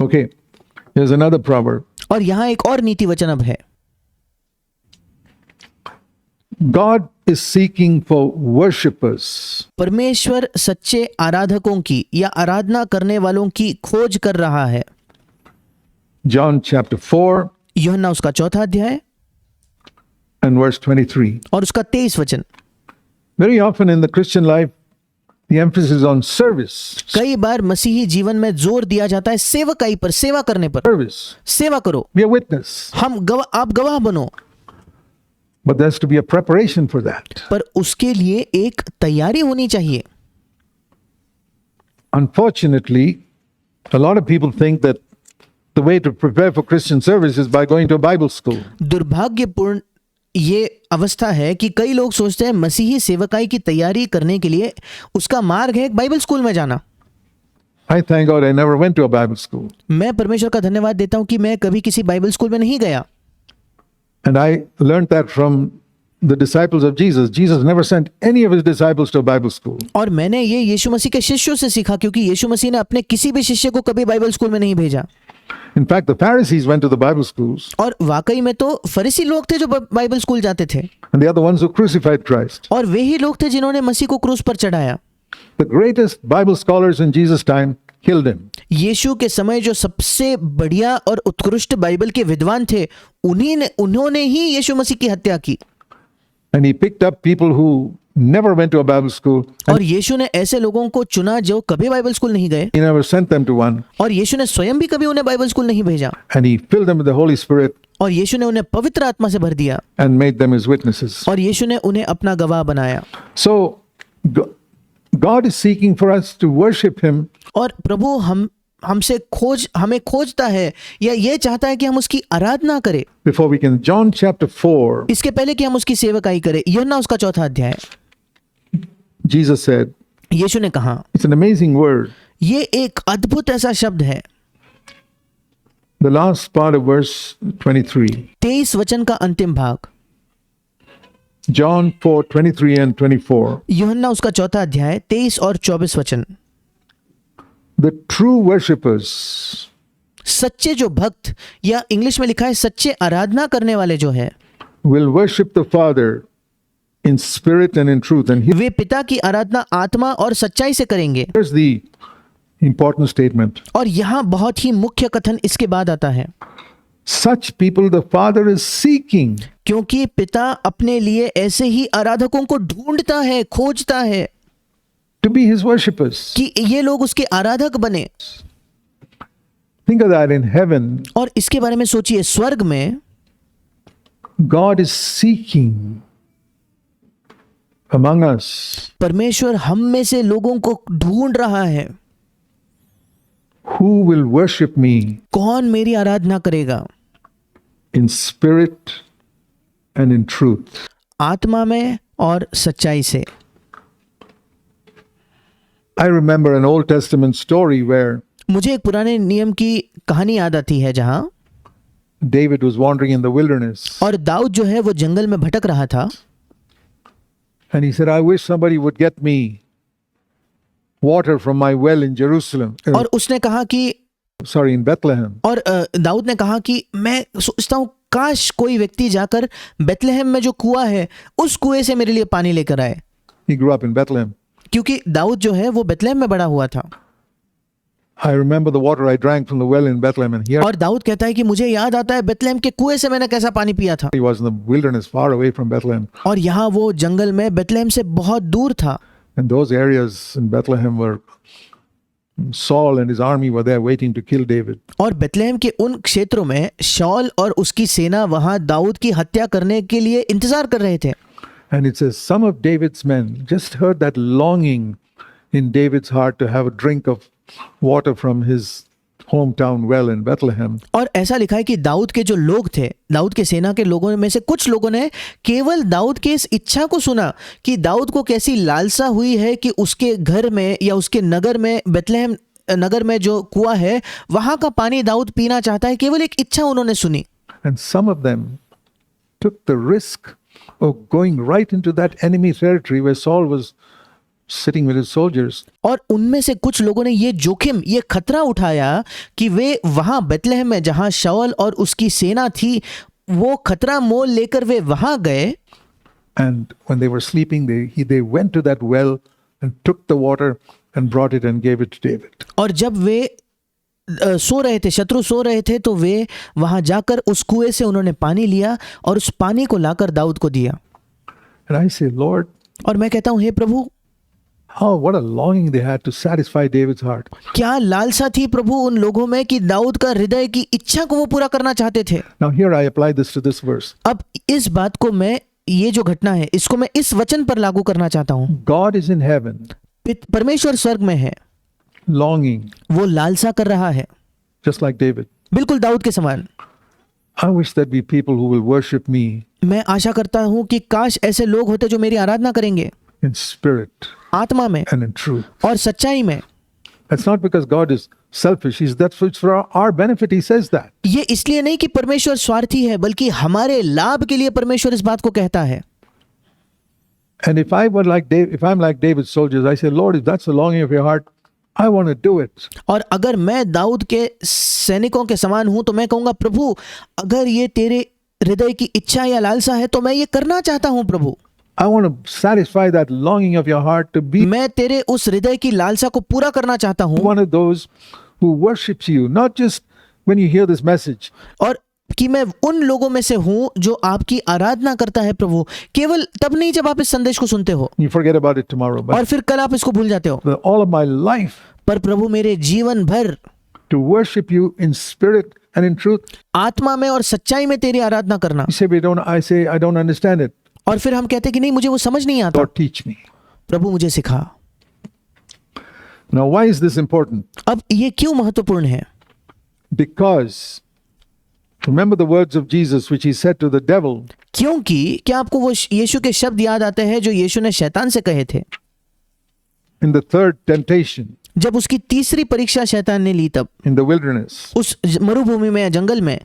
Okay, here's another proverb. और यहाँ एक और नीति वचन अब है, God is seeking for worshippers. परमेश्वर सच्चे आराधकों की या आराधना करने वालों की खोज कर रहा है। John chapter 4 यूहन्ना उसका 4 अध्याय and verse 23. और उसका 23 वचन। Very often in the Christian life, the emphasis is on service. कई बार मसीही जीवन में जोर दिया जाता है सेवकाई पर, सेवा करने पर। Service. सेवा करो, Be a witness. आप गवाह बनो। But there's to be a preparation for that. पर उसके लिए एक तैयारी होनी चाहिए। Unfortunately, a lot of people think that the way to prepare for Christian service is by going to a Bible school. दुर्भाग्यपूर्ण ये अवस्था है कि कई लोग सोचते हैं मसीही सेवकाई की तैयारी करने के लिए उसका मार्ग है बाइबल स्कूल में जाना। I thank God I never went to a Bible school. मैं परमेश्वर का धन्यवाद देता हूं कि मैं कभी किसी बाइबल स्कूल में नहीं गया। And I learned that from the disciples of Jesus. Jesus never sent any of his disciples to a Bible school. और मैंने ये यीशु मसीह के शिष्यों से सीखा, क्योंकि यीशु मसीह ने अपने किसी भी शिष्य को कभी बाइबल स्कूल में नहीं भेजा। In fact, the Pharisees went to the Bible schools, और वाकई में तो फरीसी लोग थे जो बाइबल स्कूल जाते थे, and they are the ones who crucified Christ. और वे ही लोग थे जिन्होंने मसीह को क्रूस पर चढ़ाया। The greatest Bible scholars in Jesus' time killed him. यीशु के समय जो सबसे बढ़िया और उत्कृष्ट बाइबल के विद्वान थे, उन्होंने ही यीशु मसीह की हत्या की। And he picked up people who never went to a Bible school. और यीशु ने ऐसे लोगों को चुना जो कभी बाइबल स्कूल नहीं गए, He never sent them to one. और यीशु ने स्वयं भी कभी उन्हें बाइबल स्कूल नहीं भेजा, And he filled them with the Holy Spirit और यीशु ने उन्हें पवित्र आत्मा से भर दिया, and made them his witnesses. और यीशु ने उन्हें अपना गवाह बनाया। So, God is seeking for us to worship him. और प्रभु हमें खोजता है या ये चाहता है कि हम उसकी आराधना करें Before we can, John chapter 4, इसके पहले कि हम उसकी सेवकाई करें। यूहन्ना उसका 4 अध्याय। Jesus said, यीशु ने कहा, it's an amazing word. ये एक अद्भुत ऐसा शब्द है। The last part of verse 23. 23 वचन का अंतिम भाग, John 4, 23 and 24. यूहन्ना उसका 4 अध्याय 23 और 24 वचन। The true worshippers सच्चे जो भक्त, या इंग्लिश में लिखा है सच्चे आराधना करने वाले जो है, will worship the Father in spirit and in truth. And वे पिता की आराधना आत्मा और सच्चाई से करेंगे। here's the important statement. और यहाँ बहुत ही मुख्य कथन इसके बाद आता है, Such people the Father is seeking. क्योंकि पिता अपने लिए ऐसे ही आराधकों को ढूंढता है, खोजता है To be his worshippers. कि ये लोग उसके आराधक बने। Think of that in heaven. और इसके बारे में सोचिए, स्वर्ग में God is seeking among us परमेश्वर हम में से लोगों को ढूंढ रहा है, who will worship me कौन मेरी आराधना करेगा in spirit and in truth. आत्मा में और सच्चाई से। I remember an Old Testament story where मुझे एक पुराने नियम की कहानी याद आती है जहां David was wandering in the wilderness और दाऊद जो है वो जंगल में भटक रहा था, and he said, I wish somebody would get me water from my well in Jerusalem. और उसने कहा कि Sorry, in Bethlehem. और दाऊद ने कहा कि मैं सोचता हूँ काश कोई व्यक्ति जाकर बेथलेहम में जो कुआं है उस कुएं से मेरे लिए पानी लेकर आए, He grew up in Bethlehem. क्योंकि दाऊद जो है वो बेथलेहम में बड़ा हुआ था। I remember the water I drank from the well in Bethlehem, and here और दाऊद कहता है कि मुझे याद आता है बेथलेहम के कुएं से मैंने कैसा पानी पिया था। he was in the wilderness far away from Bethlehem. और यहाँ वो जंगल में बेथलेहम से बहुत दूर था, And those areas in Bethlehem were Saul and his army were there waiting to kill David. और बेथलेहम के उन क्षेत्रों में शौल और उसकी सेना वहां दाऊद की हत्या करने के लिए इंतजार कर रहे थे। And it says some of David's men just heard that longing in David's heart to have a drink of water from his hometown well in Bethlehem. और ऐसा लिखा है कि दाऊद के जो लोग थे, दाऊद के सेना के लोगों में से कुछ लोगों ने केवल दाऊद के इस इच्छा को सुना कि दाऊद को कैसी लालसा हुई है कि उसके घर में या उसके नगर में, बेथलेहम नगर में जो कुआं है वहां का पानी दाऊद पीना चाहता है। केवल एक इच्छा उन्होंने सुनी। And some of them took the risk of going right into that enemy territory where Saul was sitting with his soldiers. और उनमें से कुछ लोगों ने ये जोखिम, ये खतरा उठाया कि वे वहां बेतलहम में जहां शाऊल और उसकी सेना थी, वो खतरा मोल लेकर वे वहां गए। And when they were sleeping, they went to that well and took the water and brought it and gave it to David. और जब वे सो रहे थे, शत्रु सो रहे थे, तो वे वहां जाकर उस कुएं से उन्होंने पानी लिया और उस पानी को लाकर दाऊद को दिया। And I say, Lord, और मैं कहता हूं, हे प्रभु, what a longing they had to satisfy David's heart. क्या लालसा थी प्रभु उन लोगों में कि दाऊद का हृदय की इच्छा को वो पूरा करना चाहते थे। Now here I apply this to this verse. अब इस बात को मैं, ये जो घटना है, इसको मैं इस वचन पर लागू करना चाहता हूं। God is in heaven, परमेश्वर स्वर्ग में है, longing, वो लालसा कर रहा है, just like David. बिल्कुल दाऊद के समान। I wish there be people who will worship me मैं आशा करता हूं कि काश ऐसे लोग होते जो मेरी आराधना करेंगे in spirit आत्मा में and in truth. और सच्चाई में। That's not because God is selfish. That's for our benefit. He says that. ये इसलिए नहीं कि परमेश्वर स्वार्थी है, बल्कि हमारे लाभ के लिए परमेश्वर इस बात को कहता है। And if I'm like David's soldiers, I say, Lord, if that's the longing of your heart, I want to do it. और अगर मैं दाऊद के सैनिकों के समान हूं तो मैं कहूंगा, प्रभु, अगर ये तेरे हृदय की इच्छा या लालसा है तो मैं ये करना चाहता हूं प्रभु। I want to satisfy that longing of your heart to be मैं तेरे उस हृदय की लालसा को पूरा करना चाहता हूं, one of those who worships you, not just when you hear this message. और कि मैं उन लोगों में से हूं जो आपकी आराधना करता है प्रभु, केवल तब नहीं जब आप इस संदेश को सुनते हो You forget about it tomorrow. और But फिर कल आप इसको भूल जाते हो, all of my life पर प्रभु मेरे जीवन भर to worship you in spirit and in truth. आत्मा में और सच्चाई में तेरी आराधना करना। You say, I say, I don't understand it. और फिर हम कहते हैं कि नहीं, मुझे वो समझ नहीं आता। Lord, teach me. प्रभु मुझे सिखा। Now, why is this important? अब ये क्यों महत्वपूर्ण है? Because remember the words of Jesus which he said to the devil. क्योंकि क्या आपको वो यीशु के शब्द याद आते हैं जो यीशु ने शैतान से कहे थे In the third temptation जब उसकी तीसरी परीक्षा शैतान ने ली, तब in the wilderness. उस मरुभूमि में या जंगल में।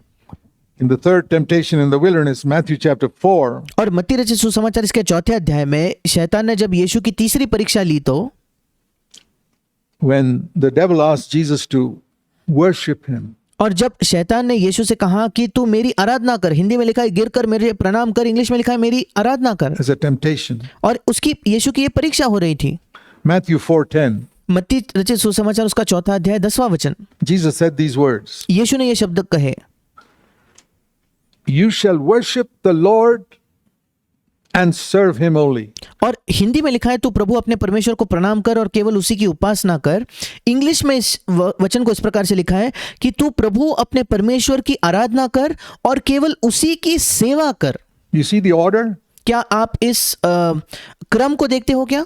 In the third temptation in the wilderness, Matthew chapter 4, और मत्ती रचित सुसमाचार इसके 4थे अध्याय में शैतान ने जब यीशु की तीसरी परीक्षा ली, तो when the devil asked Jesus to worship him, और जब शैतान ने यीशु से कहा कि तू मेरी आराधना कर, हिंदी में लिखा है गिर कर मेरे प्रणाम कर, इंग्लिश में लिखा है मेरी आराधना कर, as a temptation. और उसकी यीशु की ये परीक्षा हो रही थी। Matthew 4:10, मत्ती रचित सुसमाचार उसका 4था अध्याय 10वां वचन, Jesus said these words, यीशु ने ये शब्द कहे, You shall worship the Lord and serve him only. और हिंदी में लिखा है तू प्रभु अपने परमेश्वर को प्रणाम कर और केवल उसी की उपासना कर। इंग्लिश में इस वचन को इस प्रकार से लिखा है कि तू प्रभु अपने परमेश्वर की आराधना कर और केवल उसी की सेवा कर। You see the order? क्या आप इस क्रम को देखते हो क्या?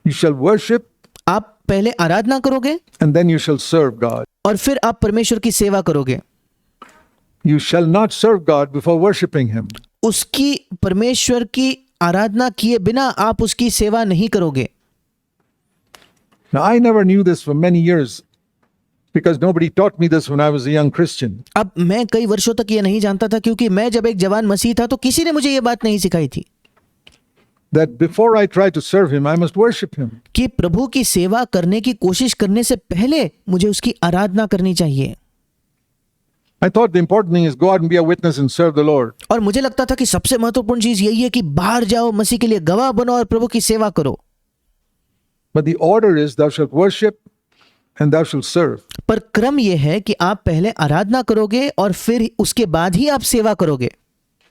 You shall worship आप पहले आराधना करोगे and then you shall serve God. और फिर आप परमेश्वर की सेवा करोगे। You shall not serve God before worshiping him. उसकी, परमेश्वर की आराधना किए बिना आप उसकी सेवा नहीं करोगे। Now, I never knew this for many years because nobody taught me this when I was a young Christian. अब मैं कई वर्षों तक ये नहीं जानता था, क्योंकि मैं जब एक जवान मसीह था तो किसी ने मुझे ये बात नहीं सिखाई थी That before I try to serve him, I must worship him. कि प्रभु की सेवा करने की कोशिश करने से पहले मुझे उसकी आराधना करनी चाहिए। I thought the important thing is go out and be a witness and serve the Lord. और मुझे लगता था कि सबसे महत्वपूर्ण चीज यही है कि बाहर जाओ, मसीह के लिए गवाह बनो और प्रभु की सेवा करो। But the order is thou shalt worship and thou shalt serve. पर क्रम यह है कि आप पहले आराधना करोगे और फिर उसके बाद ही आप सेवा करोगे।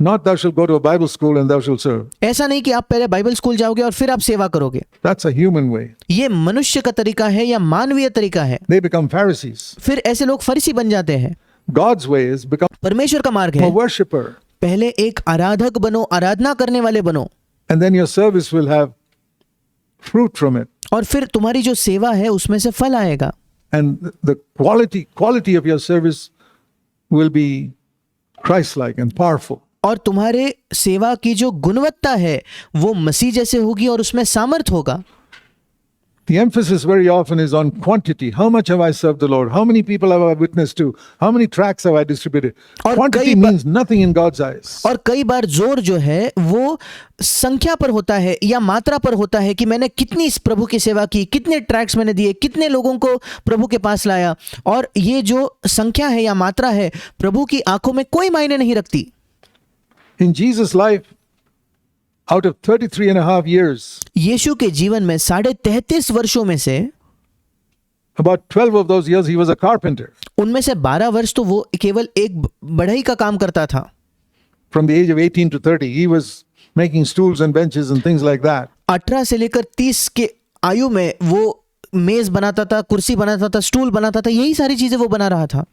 Not thou shalt go to a Bible school and thou shalt serve. ऐसा नहीं कि आप पहले बाइबल स्कूल जाओगे और फिर आप सेवा करोगे। That's a human way. ये मनुष्य का तरीका है या मानवीय तरीका है। They become Pharisees. फिर ऐसे लोग फरीसी बन जाते हैं। God's way is become परमेश्वर का मार्ग a है worshipper. पहले एक आराधक बनो, आराधना करने वाले बनो, And then your service will have fruit from it. और फिर तुम्हारी जो सेवा है उसमें से फल आएगा। And the quality of your service will be Christ-like and powerful. और तुम्हारे सेवा की जो गुणवत्ता है वो मसीह जैसे होगी और उसमें सामर्थ होगा। The emphasis very often is on quantity. How much have I served the Lord? How many people have I witnessed to? How many tracts have I distributed? और Quantity कई बार- means nothing in God's eyes. और कई बार जोर जो है वो संख्या पर होता है या मात्रा पर होता है कि मैंने कितनी इस प्रभु की सेवा की, कितने ट्रैक्स मैंने दिए, कितने लोगों को प्रभु के पास लाया। और ये जो संख्या है या मात्रा है प्रभु की आंखों में कोई मायने नहीं रखती। In Jesus' life, out of 33 and a half years, यीशु के जीवन में 33.5 वर्षों में से about 12 of those years he was a carpenter. उनमें से 12 वर्ष तो वो केवल एक बढ़ई का काम करता था। From the age of 18 to 30, he was making stools and benches and things like that. 18 से लेकर 30 के आयु में वो मेज बनाता था, कुर्सी बनाता था, स्टूल बनाता था, यही सारी चीजें वो बना रहा था।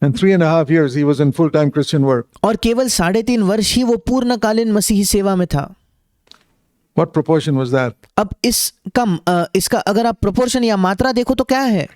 And 3.5 years he was in full-time Christian work. और केवल 3.5 वर्ष ही वो पूर्णकालीन मसीही सेवा में था। What proportion was that? अब इसका अगर आप प्रोपोर्शन या मात्रा देखो तो क्या है?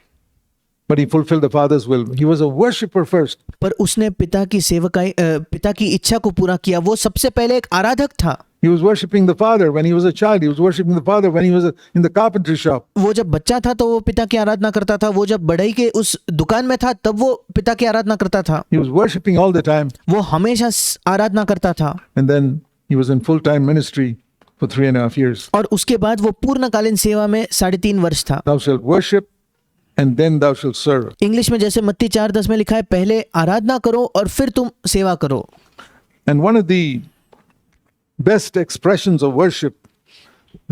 But he fulfilled the Father's will. He was a worshipper first. पर उसने पिता की इच्छा को पूरा किया। वो सबसे पहले एक आराधक था। He was worshiping the Father when he was a child. He was worshiping the Father when he was in the carpentry shop. वो जब बच्चा था तो वो पिता की आराधना करता था। वो जब बढ़ई के उस दुकान में था तब वो पिता की आराधना करता था। He was worshiping all the time. वो हमेशा आराधना करता था। And then he was in full-time ministry for 3.5 years. और उसके बाद वो पूर्णकालीन सेवा में 3.5 वर्ष था। Thou shalt worship and then thou shalt serve. English में जैसे मत्ती 4:10 में लिखा है, पहले आराधना करो और फिर तुम सेवा करो। And one of the best expressions of worship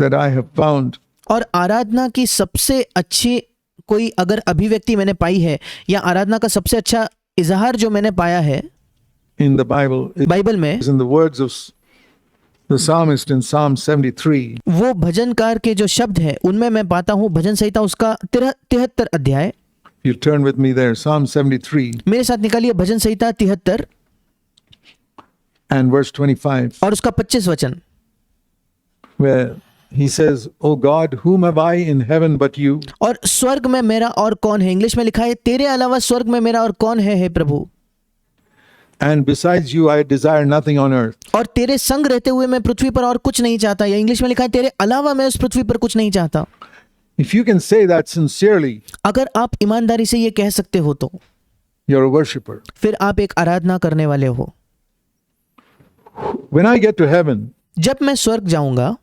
that I have found और आराधना की सबसे अच्छी कोई अगर अभिव्यक्ति मैंने पाई है या आराधना का सबसे अच्छा इजहार जो मैंने पाया है in the Bible बाइबल में, is in the words of the psalmist in Psalm 73. वो भजनकार के जो शब्द है उनमें मैं पाता हूँ भजन संहिता उसका 73 अध्याय। You turn with me there, Psalm 73 मेरे साथ निकालिए भजन संहिता 73 and verse 25, और उसका 25 वचन, where he says, O God, whom have I in heaven but you? और स्वर्ग में मेरा और कौन है। इंग्लिश में लिखा है, तेरे अलावा स्वर्ग में मेरा और कौन है, हे प्रभु। And besides you, I desire nothing on earth. और तेरे संग रहते हुए मैं पृथ्वी पर और कुछ नहीं चाहता। या इंग्लिश में लिखा है, तेरे अलावा मैं उस पृथ्वी पर कुछ नहीं चाहता। If you can say that sincerely, अगर आप ईमानदारी से ये कह सकते हो तो you're a worshipper. फिर आप एक आराधना करने वाले हो। When I get to heaven, जब मैं स्वर्ग जाऊंगा,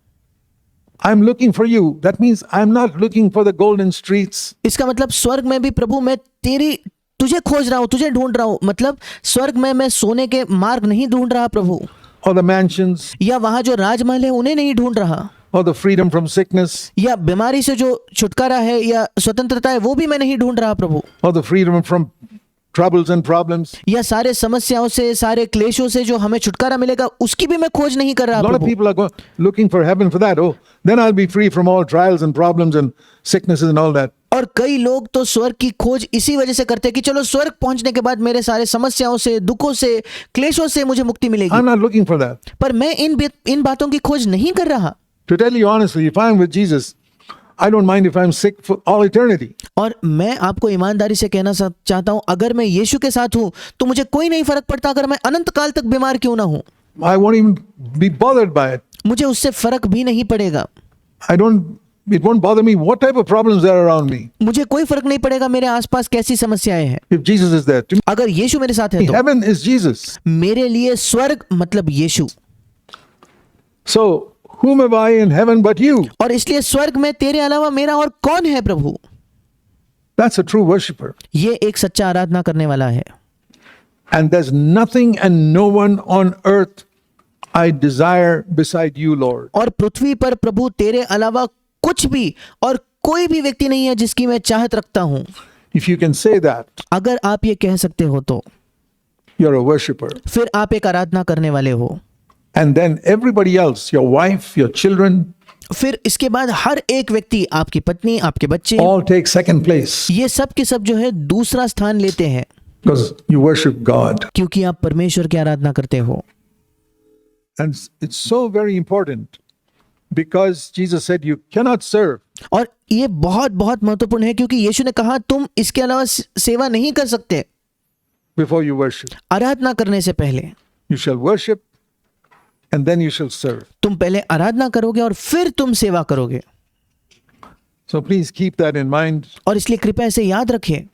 I'm looking for you. That means I'm not looking for the golden streets. इसका मतलब स्वर्ग में भी प्रभु मैं तुझे खोज रहा हूं, तुझे ढूंढ रहा हूं। मतलब स्वर्ग में मैं सोने के मार्ग नहीं ढूंढ रहा प्रभु, Or the mansions, या वहां जो राजमहल है उन्हें नहीं ढूंढ रहा, or the freedom from sickness, या बीमारी से जो छुटकारा है या स्वतंत्रता है वो भी मैं नहीं ढूंढ रहा प्रभु, or the freedom from troubles and problems. या सारे समस्याओं से, सारे क्लेशों से जो हमें छुटकारा मिलेगा उसकी भी मैं खोज नहीं कर A रहा lot of Prabhu. people are looking for heaven for that. Oh, then I'll be free from all trials and problems and sicknesses and all that. और कई लोग तो स्वर्ग की खोज इसी वजह से करते हैं कि चलो स्वर्ग पहुंचने के बाद मेरे सारे समस्याओं से, दुखों से, क्लेशों से मुझे मुक्ति मिलेगी। I'm not looking for that. पर मैं इन बातों की खोज नहीं कर रहा। To tell you honestly, if I'm with Jesus, I don't mind if I'm sick for all eternity. और मैं आपको ईमानदारी से कहना चाहता हूं, अगर मैं यीशु के साथ हूं तो मुझे कोई नहीं फर्क पड़ता अगर मैं अनंत काल तक बीमार क्यों ना हूं। I won't even be bothered by it. मुझे उससे फर्क भी नहीं पड़ेगा। It won't bother me what type of problems there are around me. मुझे कोई फर्क नहीं पड़ेगा मेरे आसपास कैसी समस्याएं हैं, If Jesus is there. To me, अगर यीशु मेरे साथ है तो। heaven is Jesus. मेरे लिए स्वर्ग मतलब यीशु। So, whom have I in heaven but you? और इसलिए स्वर्ग में तेरे अलावा मेरा और कौन है प्रभु। That's a true worshipper. ये एक सच्चा आराधना करने वाला है। And there's nothing and no one on earth I desire beside you, Lord. और पृथ्वी पर प्रभु तेरे अलावा कुछ भी और कोई भी व्यक्ति नहीं है जिसकी मैं चाहत रखता हूं। If you can say that, अगर आप ये कह सकते हो तो you're a worshipper. फिर आप एक आराधना करने वाले हो। And then everybody else, your wife, your children, फिर इसके बाद हर एक व्यक्ति, आपकी पत्नी, आपके बच्चे, all take second place ये सब के सब जो है दूसरा स्थान लेते हैं because you worship God. क्योंकि आप परमेश्वर की आराधना करते हो। And it's so very important because Jesus said you cannot serve और ये बहुत बहुत महत्वपूर्ण है क्योंकि यीशु ने कहा तुम इसके अलावा सेवा नहीं कर सकते before you worship. आराधना करने से पहले। You shall worship and then you shall serve. तुम पहले आराधना करोगे और फिर तुम सेवा करोगे। So please keep that in mind. और इसलिए कृपया इसे याद रखिए